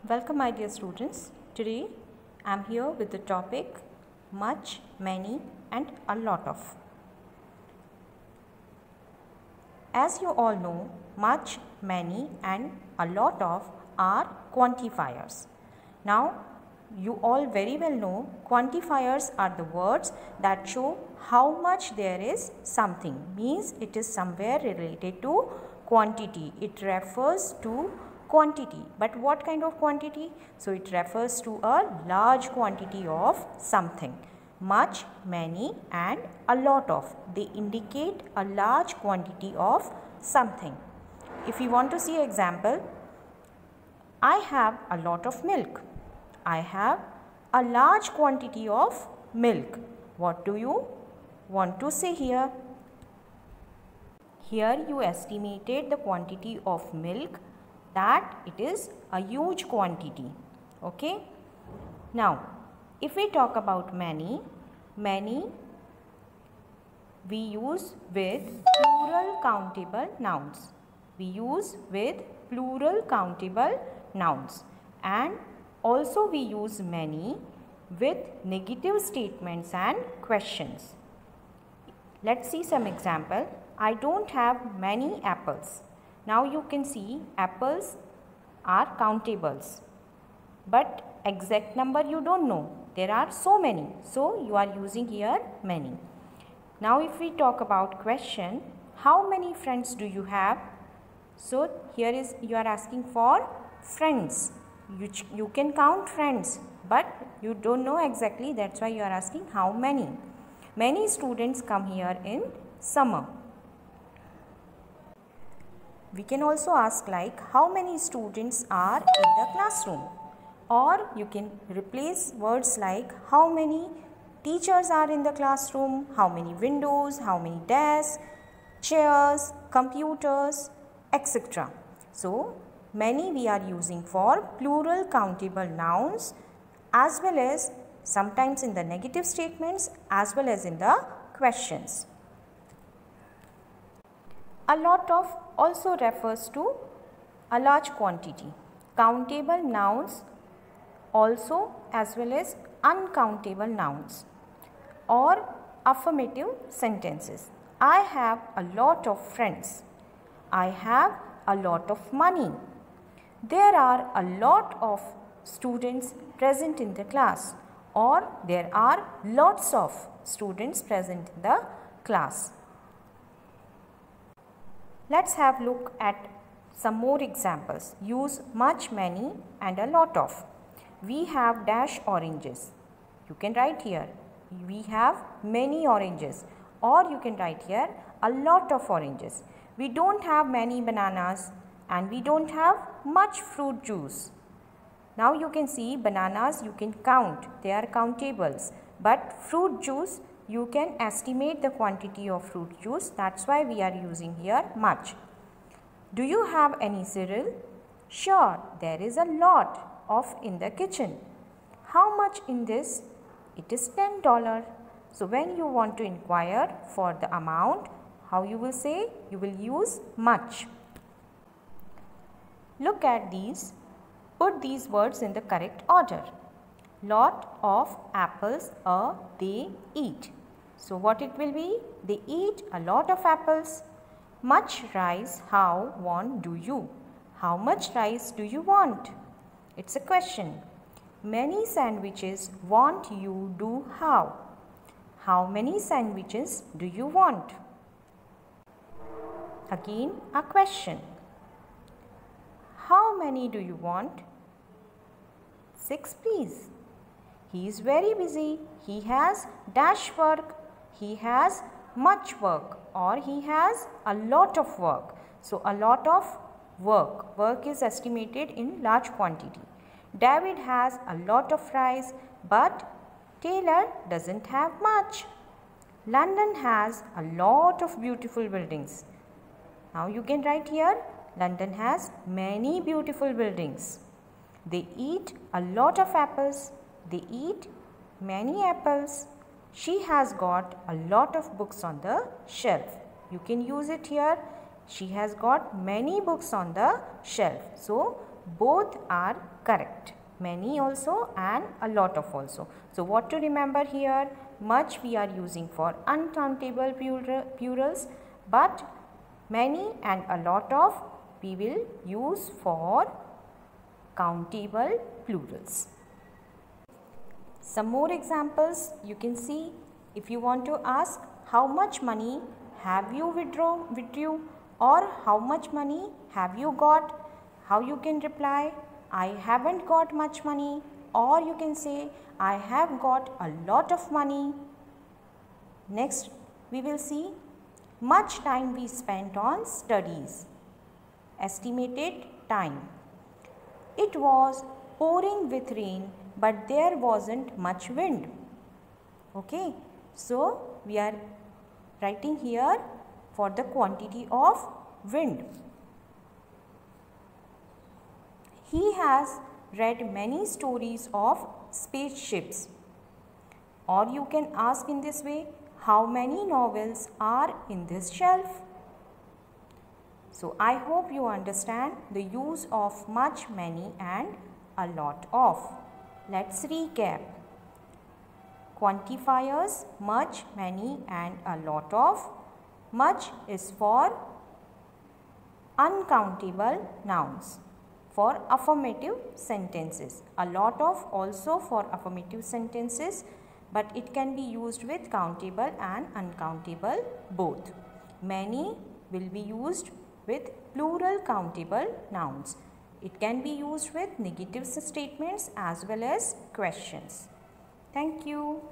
Welcome my dear students. Today I am here with the topic much, many and a lot of. As you all know, much, many and a lot of are quantifiers. Now you all very well know quantifiers are the words that show how much there is something, means it is somewhere related to quantity. It refers to quantity, but what kind of quantity? So it refers to a large quantity of something. Much, many and a lot of, they indicate a large quantity of something. If you want to see example, I have a lot of milk. I have a large quantity of milk. What do you want to say here? Here you estimated the quantity of milk, that it is a huge quantity. Okay. Now, if we talk about many we use with plural countable nouns. We use with plural countable nouns, and also we use many with negative statements and questions. Let's see some example. I don't have many apples. Now you can see apples are countables, but exact number you don't know. There are so many, so you are using here many. Now if we talk about question, how many friends do you have? So here is, you are asking for friends. You can count friends, but you don't know exactly, that's why you are asking how many. Many students come here in summer. We can also ask like how many students are in the classroom, or you can replace words like how many teachers are in the classroom, how many windows, how many desks, chairs, computers, etc. So many we are using for plural countable nouns, as well as sometimes in the negative statements as well as in the questions. A lot of also refers to a large quantity. Countable nouns also, as well as uncountable nouns, or affirmative sentences. I have a lot of friends. I have a lot of money. There are a lot of students present in the class, or there are lots of students present in the class. Let's have a look at some more examples. Use much, many and a lot of. We have dash oranges. You can write here, we have many oranges, or you can write here a lot of oranges. We don't have many bananas and we don't have much fruit juice. Now you can see bananas you can count, they are countables, but fruit juice you can estimate the quantity of fruit juice, that's why we are using here much. Do you have any cereal? Sure, there is a lot of in the kitchen. How much in this? It is $10. So when you want to inquire for the amount, how you will say? You will use much. Look at these. Put these words in the correct order. Lot of apples they eat. So what it will be? They eat a lot of apples. Much rice, how want do you? How much rice do you want? It's a question. Many sandwiches want you do how? How many sandwiches do you want? Again a question. How many do you want? 6 please. He is very busy. He has dash work. He has much work, or he has a lot of work. So a lot of work. Work is estimated in large quantity. David has a lot of rice, but Taylor doesn't have much. London has a lot of beautiful buildings. Now you can write here, London has many beautiful buildings. They eat a lot of apples. They eat many apples. She has got a lot of books on the shelf. You can use it here. She has got many books on the shelf. So both are correct. Many also and a lot of also. So what to remember here? Much we are using for uncountable plurals, but many and a lot of we will use for countable plurals. Some more examples you can see. If you want to ask how much money have you withdrew or how much money have you got, how you can reply, I haven't got much money, or you can say I have got a lot of money. Next we will see much time we spent on studies. Estimated time. It was pouring with rain, but there wasn't much wind. Okay, so we are writing here for the quantity of wind. He has read many stories of spaceships. Or you can ask in this way, how many novels are in this shelf? So I hope you understand the use of much, many and a lot of. Let's recap. Quantifiers much, many and a lot of. Much is for uncountable nouns, for affirmative sentences. A lot of also for affirmative sentences, but it can be used with countable and uncountable both. Many will be used with plural countable nouns. It can be used with negative statements as well as questions. Thank you.